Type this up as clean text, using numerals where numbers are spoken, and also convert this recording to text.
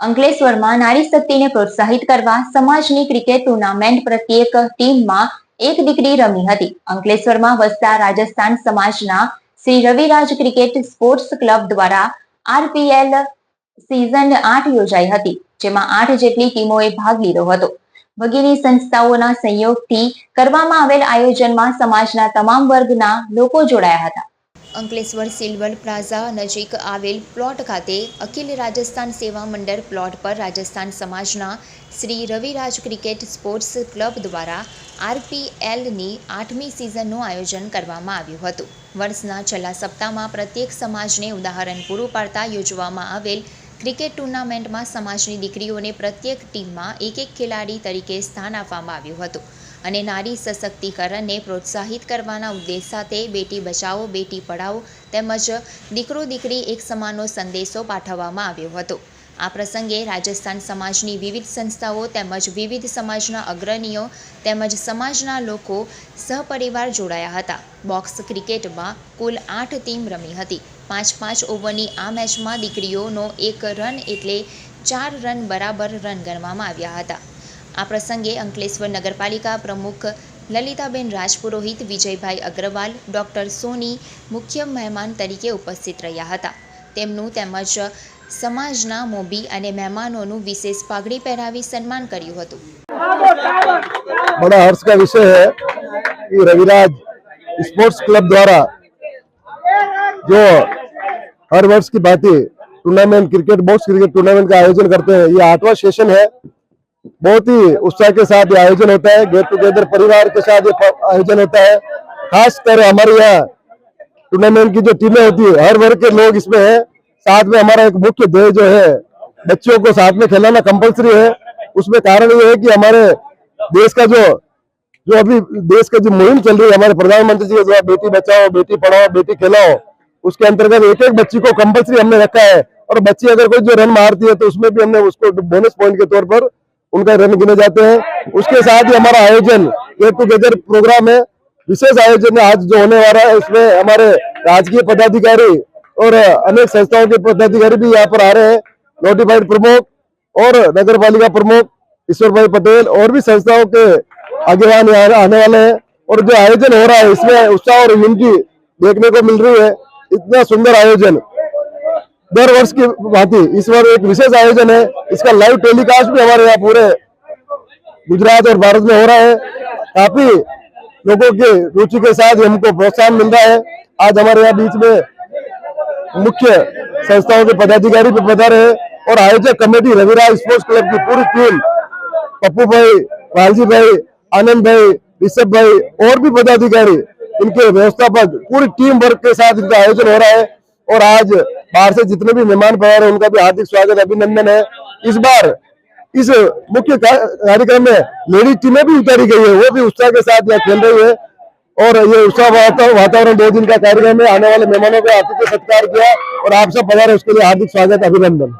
અંકલેશ્વરમાં નારી શક્તિને પ્રોત્સાહિત કરવા સમાજની ક્રિકેટ ટુર્નામેન્ટ પ્રત્યેક ટીમમાં એક દીકરી રમી હતી. અંકલેશ્વરમાં વસતા રાજસ્થાન સમાજના Shri Raviraj cricket sports club દ્વારા આરપીએલ સિઝન 8 યોજાઈ હતી, જેમાં 8 જેટલી ટીમોએ ભાગ લીધો હતો. વગેરે સંસ્થાઓના સહયોગથી કરવામાં આવેલ આયોજનમાં સમાજના તમામ વર્ગના લોકો જોડાયા હતા. અંકલેશ્વર સિલ્વર પ્લાઝા નજીક આવેલ પ્લોટ ખાતે અખિલ રાજસ્થાન સેવા મંડળ પ્લોટ પર રાજસ્થાન સમાજના Shri Raviraj cricket sports club દ્વારા આરપીએલની 8મી સિઝનનું આયોજન કરવામાં આવ્યું હતું. વર્ષના છેલ્લા સપ્તાહમાં પ્રત્યેક સમાજને ઉદાહરણ પૂરું પાડતા યોજવામાં આવેલ ક્રિકેટ ટુર્નામેન્ટમાં સમાજની દીકરીઓને પ્રત્યેક ટીમમાં એક ખેલાડી તરીકે સ્થાન આપવામાં આવ્યું હતું અને નારી સશક્તિકરણને પ્રોત્સાહિત કરવાના ઉદ્દેશ સાથે બેટી બચાવો બેટી પઢાઓ તેમજ દીકરો દીકરી એક સમાનનો સંદેશો પાઠવવામાં આવ્યો હતો. આ પ્રસંગે રાજસ્થાન સમાજની વિવિધ સંસ્થાઓ તેમજ વિવિધ સમાજના અગ્રણીઓ તેમજ સમાજના લોકો સહપરિવાર જોડાયા હતા. બોક્સ ક્રિકેટમાં કુલ 8 ટીમ રમી હતી. 5-5 ઓવરની આ મેચમાં દીકરીઓનો 1 રન એટલે 4 રન બરાબર રન ગણવામાં આવ્યા હતા. આ પ્રસંગે અંકલેશ્વર નગરપાલિકા પ્રમુખ લલિતાબેન રાજપુરોહિત, વિજયભાઈ અગ્રવાલ, ડોક્ટર સોની મુખ્ય મહેમાન તરીકે ઉપસ્થિત રહ્યા હતા. તેમનું તેમજ સમાજના મોભી અને મહેમાનોનું વિશેષ પાઘડી પહેરાવી સન્માન કર્યું હતું. बड़ा हर्ष का विषय है कि रविराज स्पोर्ट्स क्लब द्वारा जो हर वर्ष की भांति tournament cricket box cricket tournament का आयोजन करते हैं. ये 8वां सेशन है. बहुत ही उत्साह के साथ ये आयोजन होता है. गेट टुगेदर परिवार के साथ ये आयोजन होता है. खासकर हमारे यहाँ टूर्नामेंट की जो टीमें होती है हर वर्ग के लोग इसमें हैं. साथ में हमारा एक मुख्य ध्येय जो है बच्चों को साथ में खिलाना कंपलसरी है. उसमें कारण ये है कि हमारे देश का जो अभी देश का जो मुहिम चल रही है हमारे प्रधानमंत्री जी के द्वारा बेटी बचाओ बेटी पढ़ाओ बेटी खिलाओ, उसके अंतर्गत एक एक बच्ची को कंपलसरी हमने रखा है. और बच्ची अगर कोई जो रन मारती है तो उसमें भी हमने उसको बोनस पॉइंट के तौर पर उनका रन गिने जाते हैं. उसके साथ ही हमारा आयोजन गेट टुगेदर प्रोग्राम है. विशेष आयोजन आज जो होने वाला है इसमें हमारे राजकीय पदाधिकारी और अनेक संस्थाओं के पदाधिकारी भी यहाँ पर आ रहे हैं. नोटिफाइड प्रमुख और नगर पालिका प्रमुख ईश्वर भाई पटेल और भी संस्थाओं के आगेवान यहाँ आने वाले हैं. और जो आयोजन हो रहा है इसमें उत्साह और यूनिटी देखने को मिल रही है. इतना सुंदर आयोजन दर वर्ष की भांति इस बार एक विशेष आयोजन है. इसका लाइव टेलीकास्ट भी हमारे यहाँ पूरे गुजरात और भारत में हो रहा है. काफी लोगों की रुचि के साथ हमको प्रोत्साहन मिल रहा है. आज हमारे यहाँ बीच में मुख्य संस्थाओं के पदाधिकारी भी पधारे हैं और आयोजक कमेटी रविराज स्पोर्ट्स क्लब की पूरी टीम पप्पू भाई, वालजी भाई, आनंद भाई, ऋषभ भाई और भी पदाधिकारी इनके व्यवस्थापक पूरी टीम वर्क के साथ इनका आयोजन हो रहा है. और आज बाहर से जितने भी मेहमान पधारे हैं उनका भी हार्दिक स्वागत अभिनंदन है. इस बार इस मुख्य कार्यक्रम में लेडीज टीमें भी उतारी गई है, वो भी उत्साह के साथ यहाँ खेल रही है. और ये उत्साह वातावरण 2 दिन का कार्यक्रम है. आने वाले मेहमानों का आतिथ्य सत्कार किया और आप सब पधारे उसके लिए हार्दिक स्वागत अभिनंदन.